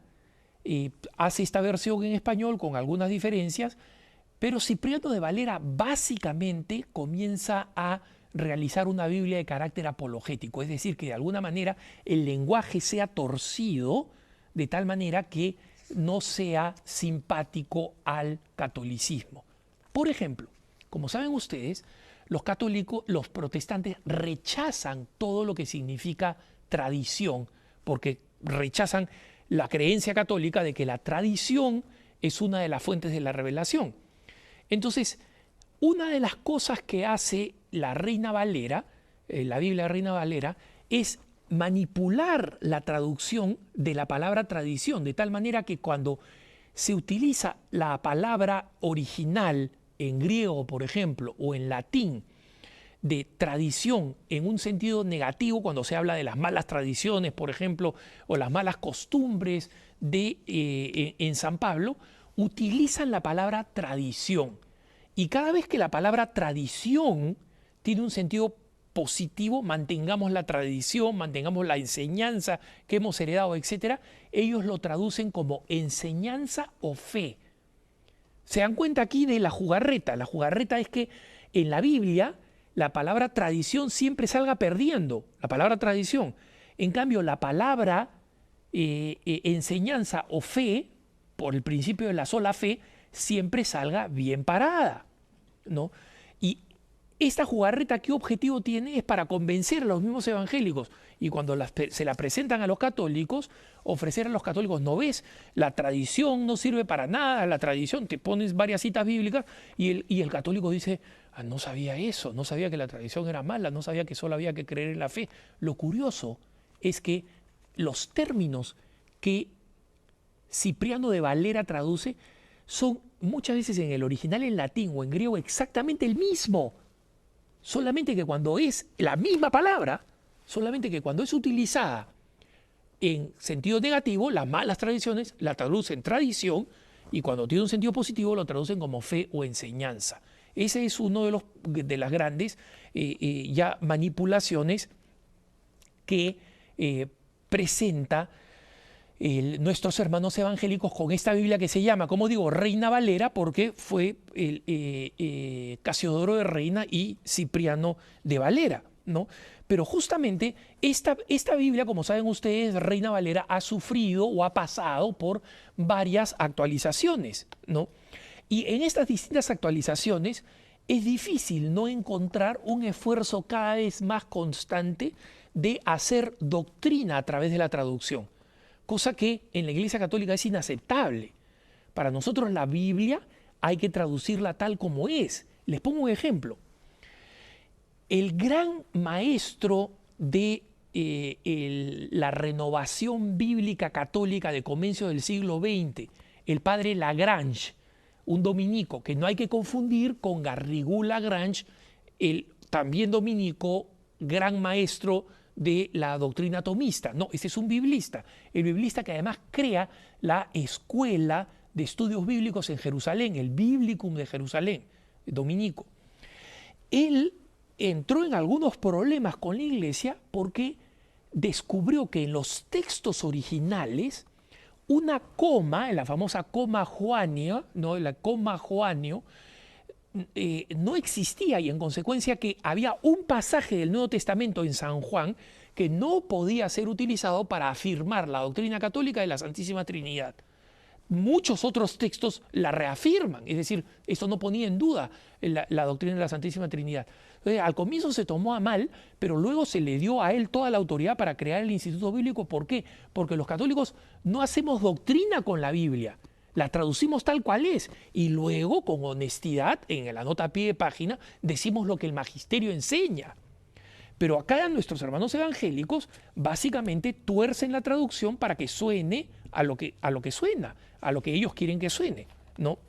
A: hace esta versión en español con algunas diferencias, pero Cipriano de Valera básicamente comienza a realizar una Biblia de carácter apologético, es decir, que de alguna manera el lenguaje sea torcido de tal manera que no sea simpático al catolicismo. Por ejemplo, como saben ustedes, los católicos, los protestantes rechazan todo lo que significa tradición, porque rechazan la creencia católica de que la tradición es una de las fuentes de la revelación. Entonces, una de las cosas que hace la Reina Valera, la Biblia de Reina Valera, es manipular la traducción de la palabra tradición, de tal manera que cuando se utiliza la palabra original en griego, por ejemplo, o en latín, de tradición en un sentido negativo, cuando se habla de las malas tradiciones, por ejemplo, o las malas costumbres en San Pablo, utilizan la palabra tradición. Y cada vez que la palabra tradición tiene un sentido positivo, mantengamos la tradición, mantengamos la enseñanza que hemos heredado, etc., ellos lo traducen como enseñanza o fe. Se dan cuenta aquí de la jugarreta. La jugarreta es que en la Biblia la palabra tradición siempre salga perdiendo, la palabra tradición. En cambio, la palabra enseñanza o fe, por el principio de la sola fe, siempre salga bien parada, ¿no? Y esta jugarreta, ¿qué objetivo tiene? Es para convencer a los mismos evangélicos. Y cuando se la presentan a los católicos, ofrecer a los católicos, no ves, la tradición no sirve para nada, la tradición, te pones varias citas bíblicas y el católico dice, ah, no sabía eso, no sabía que la tradición era mala, no sabía que solo había que creer en la fe. Lo curioso es que los términos que Cipriano de Valera traduce son muchas veces en el original en latín o en griego exactamente el mismo. Solamente que cuando es la misma palabra, solamente que cuando es utilizada en sentido negativo, las malas tradiciones la traducen tradición y cuando tiene un sentido positivo lo traducen como fe o enseñanza. Ese es uno de las grandes ya manipulaciones que presenta nuestros hermanos evangélicos con esta Biblia que se llama, como digo, Reina Valera, porque fue Casiodoro de Reina y Cipriano de Valera, ¿no? Pero justamente esta Biblia, como saben ustedes, Reina Valera ha sufrido o ha pasado por varias actualizaciones, ¿no? Y en estas distintas actualizaciones es difícil no encontrar un esfuerzo cada vez más constante de hacer doctrina a través de la traducción. Cosa que en la Iglesia Católica es inaceptable. Para nosotros la Biblia hay que traducirla tal como es. Les pongo un ejemplo. El gran maestro de la renovación bíblica católica de comienzo del siglo XX, el padre Lagrange, un dominico, que no hay que confundir con Garrigou Lagrange, el también dominico, gran maestro de la doctrina tomista. No, ese es un biblista. El biblista que además crea la escuela de estudios bíblicos en Jerusalén, el Biblicum de Jerusalén, dominico. Él entró en algunos problemas con la iglesia porque descubrió que en los textos originales una coma, en la famosa coma joania, ¿no? La coma joanio, no existía, y en consecuencia que había un pasaje del Nuevo Testamento en San Juan que no podía ser utilizado para afirmar la doctrina católica de la Santísima Trinidad. Muchos otros textos la reafirman, es decir, esto no ponía en duda la doctrina de la Santísima Trinidad. Entonces, al comienzo se tomó a mal, pero luego se le dio a él toda la autoridad para crear el Instituto Bíblico. ¿Por qué? Porque los católicos no hacemos doctrina con la Biblia, la traducimos tal cual es y luego con honestidad en la nota a pie de página decimos lo que el magisterio enseña. Pero acá nuestros hermanos evangélicos básicamente tuercen la traducción para que suene a lo que suena, a lo que ellos quieren que suene, ¿no?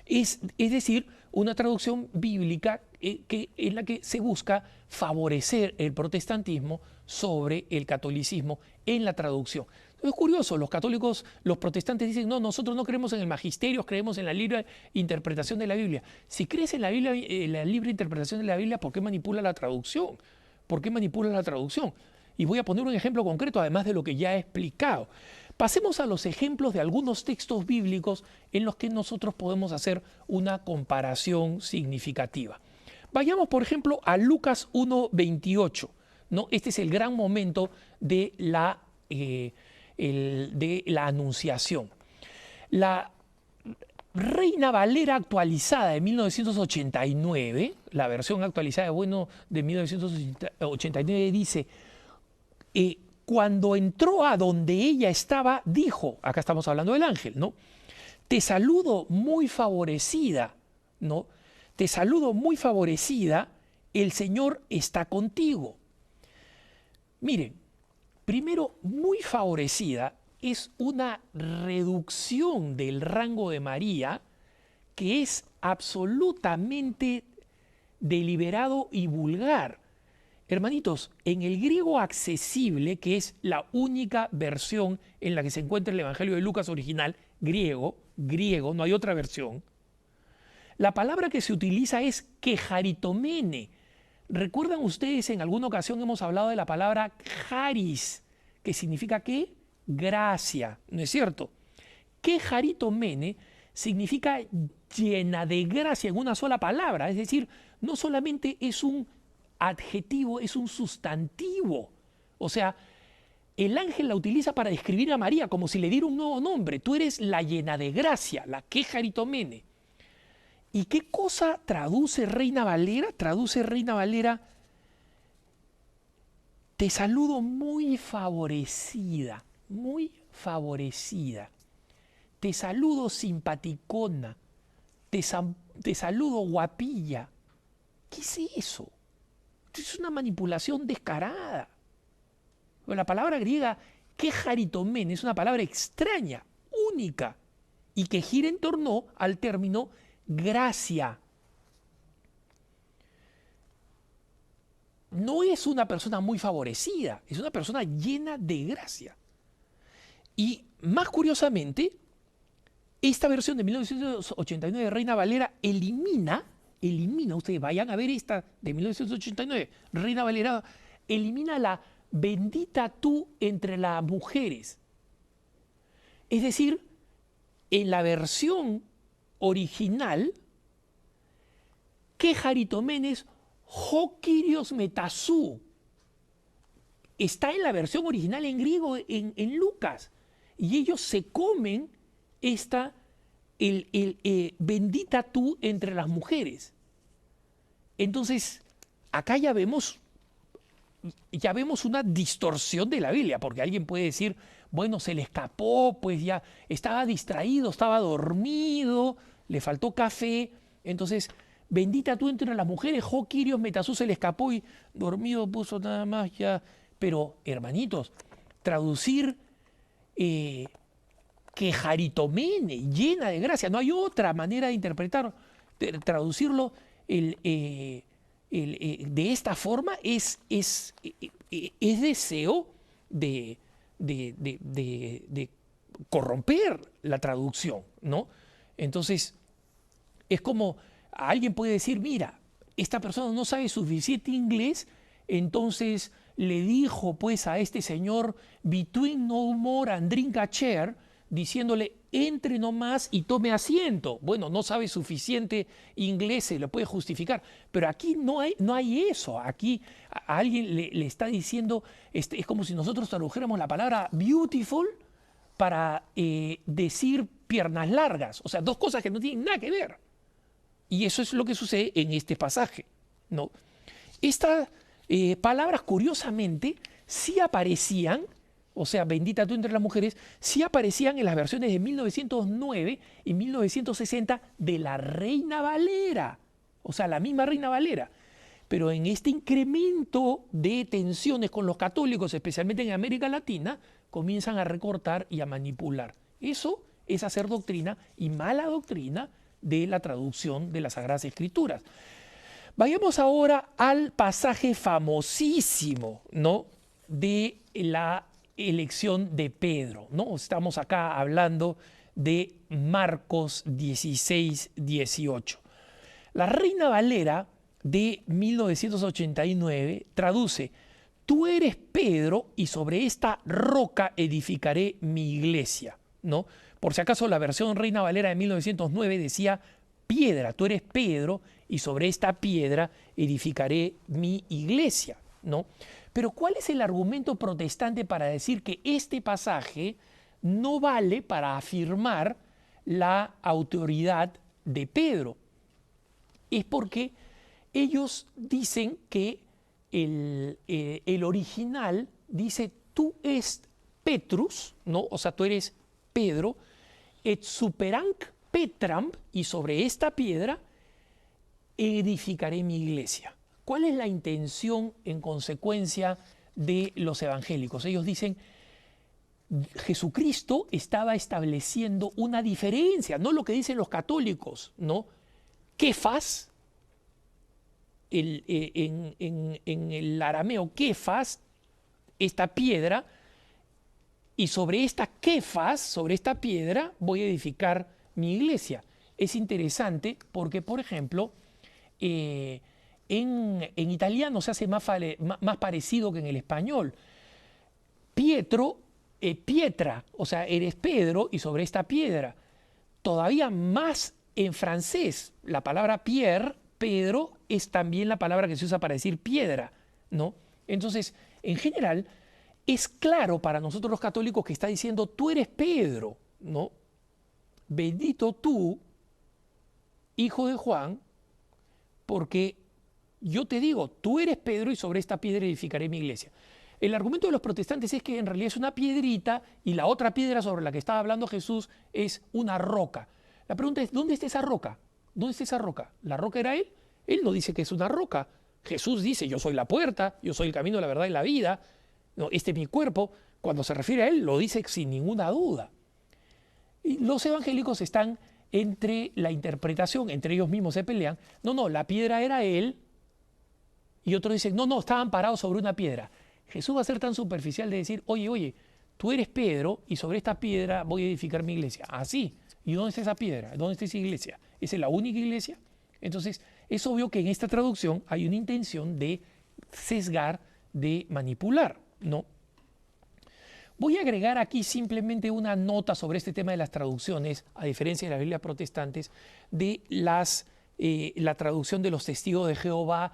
A: Es decir, una traducción bíblica en la que se busca favorecer el protestantismo sobre el catolicismo en la traducción. Es curioso, los católicos, los protestantes dicen, no, nosotros no creemos en el magisterio, creemos en la libre interpretación de la Biblia. Si crees en la Biblia, en la libre interpretación de la Biblia, ¿por qué manipula la traducción? ¿Por qué manipula la traducción? Y voy a poner un ejemplo concreto, además de lo que ya he explicado. Pasemos a los ejemplos de algunos textos bíblicos en los que nosotros podemos hacer una comparación significativa. Vayamos, por ejemplo, a Lucas 1:28, ¿no? Este es el gran momento de la anunciación. La Reina Valera actualizada de 1989, la versión actualizada de 1989 dice, cuando entró a donde ella estaba, dijo, acá estamos hablando del ángel, ¿no? Te saludo muy favorecida, ¿no? Te saludo muy favorecida, el Señor está contigo. Miren, primero, muy favorecida es una reducción del rango de María que es absolutamente deliberado y vulgar. Hermanitos, en el griego accesible, que es la única versión en la que se encuentra el Evangelio de Lucas original, griego, no hay otra versión, la palabra que se utiliza es quejaritomene. ¿Recuerdan ustedes, en alguna ocasión hemos hablado de la palabra charis, que significa ¿qué? Gracia, ¿no es cierto? Quejaritomene significa llena de gracia en una sola palabra, es decir, no solamente es un adjetivo, es un sustantivo. O sea, el ángel la utiliza para describir a María como si le diera un nuevo nombre. Tú eres la llena de gracia, la quejaritomene. ¿Y qué cosa traduce Reina Valera? Traduce Reina Valera, te saludo muy favorecida, muy favorecida. Te saludo simpaticona, te saludo guapilla. ¿Qué es eso? Es una manipulación descarada. La palabra griega quejaritomene es una palabra extraña, única, y que gira en torno al término gracia. No es una persona muy favorecida, es una persona llena de gracia. Y más curiosamente, esta versión de 1989 de Reina Valera elimina, ustedes vayan a ver esta de 1989, Reina Valera elimina la bendita tú entre las mujeres. Es decir, en la versión original, quejaritomenes ho kyrios metasú. Está en la versión original en griego en Lucas. Y ellos se comen esta bendita tú entre las mujeres. Entonces, acá ya vemos una distorsión de la Biblia, porque alguien puede decir, bueno, se le escapó, pues ya estaba distraído, estaba dormido, le faltó café, entonces, bendita tú entre las mujeres, jo kyrios metasú, se le escapó y dormido puso nada más ya. Pero, hermanitos, traducir que jaritomene, llena de gracia. No hay otra manera de interpretar, de traducirlo de esta forma. Es deseo de corromper la traducción, ¿no? Entonces, es como alguien puede decir, mira, esta persona no sabe suficiente inglés, entonces le dijo pues a este señor, between no more and drink a chair, diciéndole, entre nomás y tome asiento. Bueno, no sabe suficiente inglés, se lo puede justificar, pero aquí no hay eso. Aquí a alguien le está diciendo, es como si nosotros tradujéramos la palabra beautiful para decir piernas largas, o sea, dos cosas que no tienen nada que ver. Y eso es lo que sucede en este pasaje, ¿no? Estas palabras, curiosamente, sí aparecían, o sea, bendita tú entre las mujeres, sí aparecían en las versiones de 1909 y 1960 de la Reina Valera, o sea, la misma Reina Valera. Pero en este incremento de tensiones con los católicos, especialmente en América Latina, comienzan a recortar y a manipular. Eso es hacer doctrina y mala doctrina de la traducción de las Sagradas Escrituras. Vayamos ahora al pasaje famosísimo, ¿no?, de la elección de Pedro, ¿no? Estamos acá hablando de Marcos 16, 18. La Reina Valera de 1989 traduce: tú eres Pedro y sobre esta roca edificaré mi iglesia, ¿no? Por si acaso la versión Reina Valera de 1909 decía piedra, tú eres Pedro y sobre esta piedra edificaré mi iglesia, ¿no? Pero ¿cuál es el argumento protestante para decir que este pasaje no vale para afirmar la autoridad de Pedro? Es porque ellos dicen que el original dice tú es Petrus, ¿no? O sea, tú eres Pedro, et superanc Petram, y sobre esta piedra edificaré mi iglesia. ¿Cuál es la intención en consecuencia de los evangélicos? Ellos dicen, Jesucristo estaba estableciendo una diferencia, no lo que dicen los católicos, ¿no? Kefas, en el arameo Kefas, esta piedra, y sobre esta Kefas, sobre esta piedra, voy a edificar mi iglesia. Es interesante porque, por ejemplo, en italiano se hace más parecido que en el español. Pietro, pietra, o sea, eres Pedro y sobre esta piedra. Todavía más en francés, la palabra Pierre, Pedro, es también la palabra que se usa para decir piedra, ¿no? Entonces, en general, es claro para nosotros los católicos que está diciendo, tú eres Pedro, ¿no? Bendito tú, hijo de Juan, porque yo te digo, tú eres Pedro y sobre esta piedra edificaré mi iglesia. El argumento de los protestantes es que en realidad es una piedrita y la otra piedra sobre la que estaba hablando Jesús es una roca. La pregunta es, ¿dónde está esa roca? ¿Dónde está esa roca? ¿La roca era él? Él no dice que es una roca. Jesús dice, yo soy la puerta, yo soy el camino, la verdad y la vida. No, este es mi cuerpo. Cuando se refiere a él, lo dice sin ninguna duda. Y los evangélicos están entre la interpretación, entre ellos mismos se pelean. No, la piedra era él. Y otros dicen, no, estaban parados sobre una piedra. Jesús va a ser tan superficial de decir, oye, tú eres Pedro y sobre esta piedra voy a edificar mi iglesia. Así. ¿Y dónde está esa piedra? ¿Dónde está esa iglesia? ¿Esa es la única iglesia? Entonces, es obvio que en esta traducción hay una intención de sesgar, de manipular, ¿no? Voy a agregar aquí simplemente una nota sobre este tema de las traducciones, a diferencia de las Biblias protestantes, de la traducción de los testigos de Jehová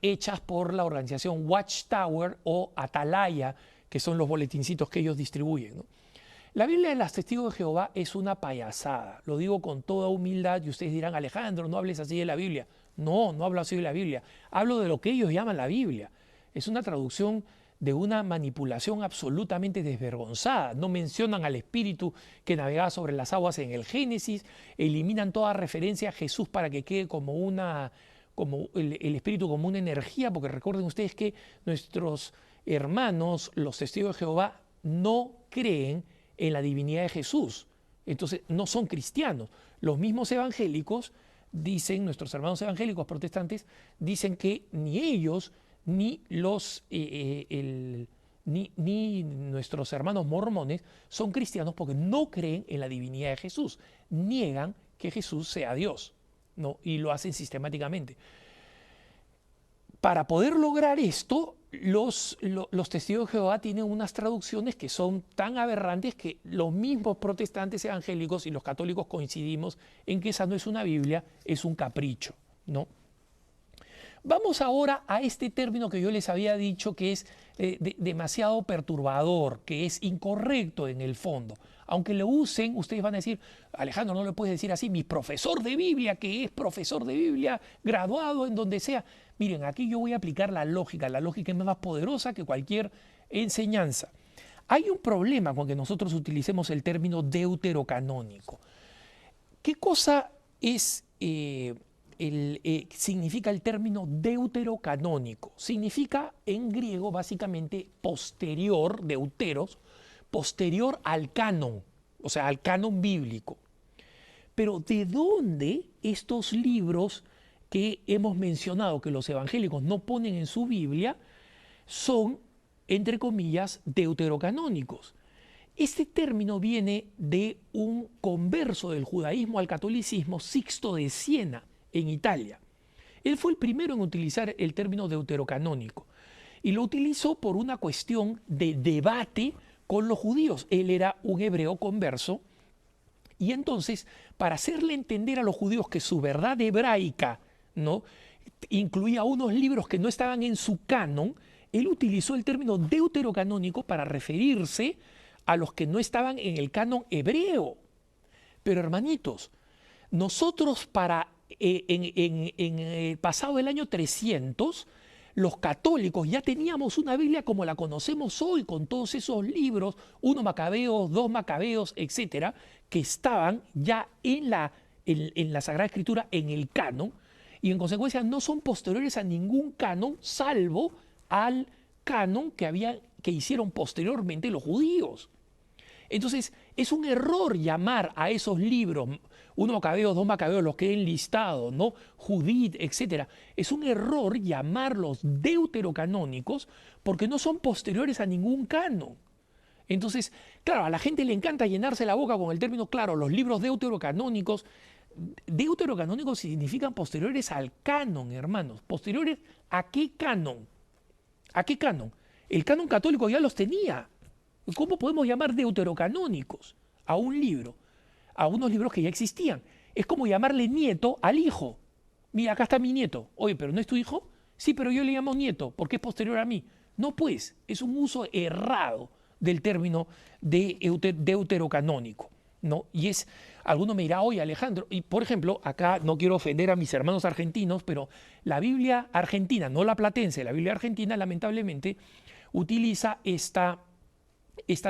A: hechas por la organización Watchtower o Atalaya, que son los boletincitos que ellos distribuyen, ¿no? La Biblia de los testigos de Jehová es una payasada, lo digo con toda humildad y ustedes dirán, Alejandro, no hables así de la Biblia. No hablo así de la Biblia, hablo de lo que ellos llaman la Biblia. Es una traducción de una manipulación absolutamente desvergonzada. No mencionan al Espíritu que navegaba sobre las aguas en el Génesis, eliminan toda referencia a Jesús para que quede como el Espíritu como una energía, porque recuerden ustedes que nuestros hermanos, los testigos de Jehová, no creen en la divinidad de Jesús. Entonces no son cristianos. Los mismos evangélicos dicen, nuestros hermanos evangélicos protestantes, dicen que ni ellos ni ni nuestros hermanos mormones son cristianos porque no creen en la divinidad de Jesús. Niegan que Jesús sea Dios, ¿no? Y lo hacen sistemáticamente. Para poder lograr esto, los testigos de Jehová tienen unas traducciones que son tan aberrantes que los mismos protestantes evangélicos y los católicos coincidimos en que esa no es una Biblia, es un capricho, ¿no? Vamos ahora a este término que yo les había dicho que es demasiado perturbador, que es incorrecto en el fondo. Aunque lo usen, ustedes van a decir, Alejandro, no le puedes decir así, mi profesor de Biblia, que es profesor de Biblia, graduado en donde sea. Miren, aquí yo voy a aplicar la lógica es más poderosa que cualquier enseñanza. Hay un problema con que nosotros utilicemos el término deuterocanónico. ¿Qué cosa es... significa el término deuterocanónico? Significa en griego básicamente posterior, deuteros, posterior al canon, o sea, al canon bíblico. Pero ¿de dónde estos libros que hemos mencionado que los evangélicos no ponen en su Biblia son, entre comillas, deuterocanónicos? Este término viene de un converso del judaísmo al catolicismo, Sixto de Siena, en Italia. Él fue el primero en utilizar el término deuterocanónico y lo utilizó por una cuestión de debate con los judíos. Él era un hebreo converso y entonces, para hacerle entender a los judíos que su verdad hebraica, ¿no?, incluía unos libros que no estaban en su canon, él utilizó el término deuterocanónico para referirse a los que no estaban en el canon hebreo. Pero hermanitos, nosotros en el pasado del año 300, los católicos ya teníamos una Biblia como la conocemos hoy, con todos esos libros, 1 Macabeos, 2 Macabeos, etcétera, que estaban ya en la Sagrada Escritura, en el canon, y en consecuencia no son posteriores a ningún canon, salvo al canon que hicieron posteriormente los judíos. Entonces, es un error llamar a esos libros, 1 Macabeos, 2 Macabeos, los que he enlistado, ¿no?, Judith, etc. Es un error llamarlos deuterocanónicos porque no son posteriores a ningún canon. Entonces, claro, a la gente le encanta llenarse la boca con el término, claro, los libros deuterocanónicos. Deuterocanónicos significan posteriores al canon, hermanos. ¿Posteriores a qué canon? ¿A qué canon? El canon católico ya los tenía. ¿Cómo podemos llamar deuterocanónicos a un libro, a unos libros que ya existían? Es como llamarle nieto al hijo. Mira, acá está mi nieto. Oye, ¿pero no es tu hijo? Sí, pero yo le llamo nieto porque es posterior a mí. No, pues, es un uso errado del término de deuterocanónico, ¿no? Y alguno me dirá, oye, Alejandro, y por ejemplo, acá no quiero ofender a mis hermanos argentinos, pero la Biblia argentina, no la platense, la Biblia argentina lamentablemente utiliza esta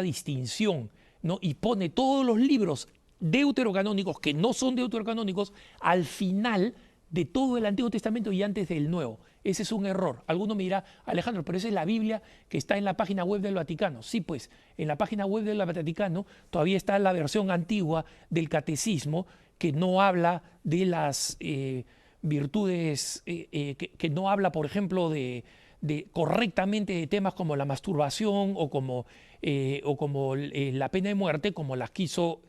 A: distinción, ¿no?, y pone todos los libros deuterocanónicos que no son deuterocanónicos al final de todo el Antiguo Testamento y antes del Nuevo. Ese es un error. Alguno me dirá, Alejandro, pero esa es la Biblia que está en la página web del Vaticano. Sí, pues, en la página web del Vaticano todavía está la versión antigua del Catecismo que no habla de las virtudes, que no habla, por ejemplo, correctamente de temas como la masturbación o como la pena de muerte, como las quiso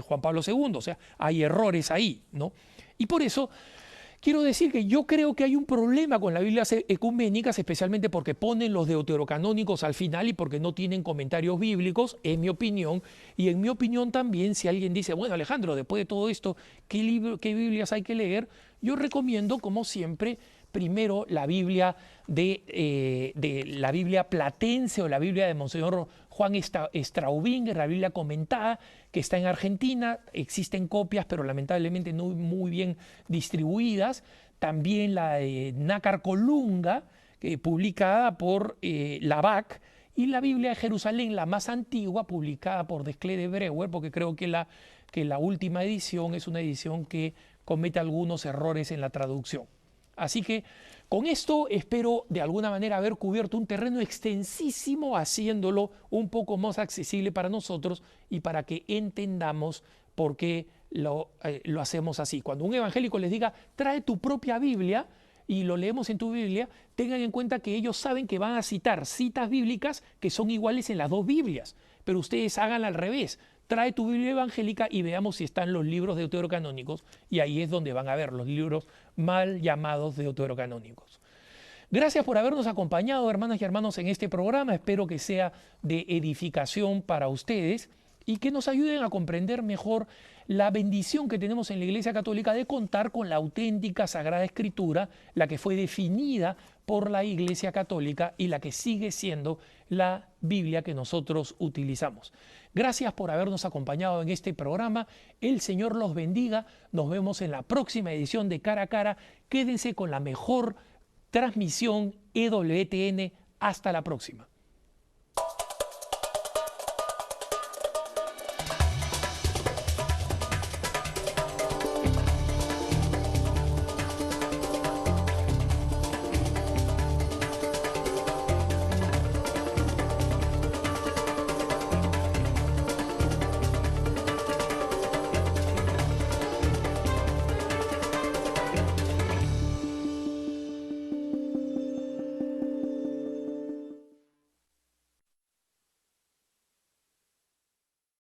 A: Juan Pablo II. O sea, hay errores ahí, ¿no? Y por eso quiero decir que yo creo que hay un problema con las Biblias ecuménicas, especialmente porque ponen los deuterocanónicos al final y porque no tienen comentarios bíblicos, en mi opinión. Y en mi opinión también, si alguien dice, bueno, Alejandro, después de todo esto, ¿qué Biblias hay que leer? Yo recomiendo, como siempre, primero la Biblia la Biblia platense o la Biblia de Monseñor Juan Straubing, la Biblia comentada, que está en Argentina. Existen copias, pero lamentablemente no muy bien distribuidas. También la de Nácar Colunga, publicada por la BAC, y la Biblia de Jerusalén, la más antigua, publicada por Desclée de Breuer, porque creo que la última edición es una edición que comete algunos errores en la traducción. Así que con esto espero de alguna manera haber cubierto un terreno extensísimo, haciéndolo un poco más accesible para nosotros y para que entendamos por qué lo hacemos así. Cuando un evangélico les diga, trae tu propia Biblia y lo leemos en tu Biblia, tengan en cuenta que ellos saben que van a citar citas bíblicas que son iguales en las dos Biblias, pero ustedes hagan al revés. Trae tu Biblia evangélica y veamos si están los libros deuterocanónicos, y ahí es donde van a ver los libros mal llamados deuterocanónicos. Gracias por habernos acompañado, hermanas y hermanos, en este programa. Espero que sea de edificación para ustedes y que nos ayuden a comprender mejor la bendición que tenemos en la Iglesia Católica de contar con la auténtica Sagrada Escritura, la que fue definida por la Iglesia Católica y la que sigue siendo la Biblia que nosotros utilizamos. Gracias por habernos acompañado en este programa. El Señor los bendiga. Nos vemos en la próxima edición de Cara a Cara. Quédense con la mejor transmisión EWTN. Hasta la próxima.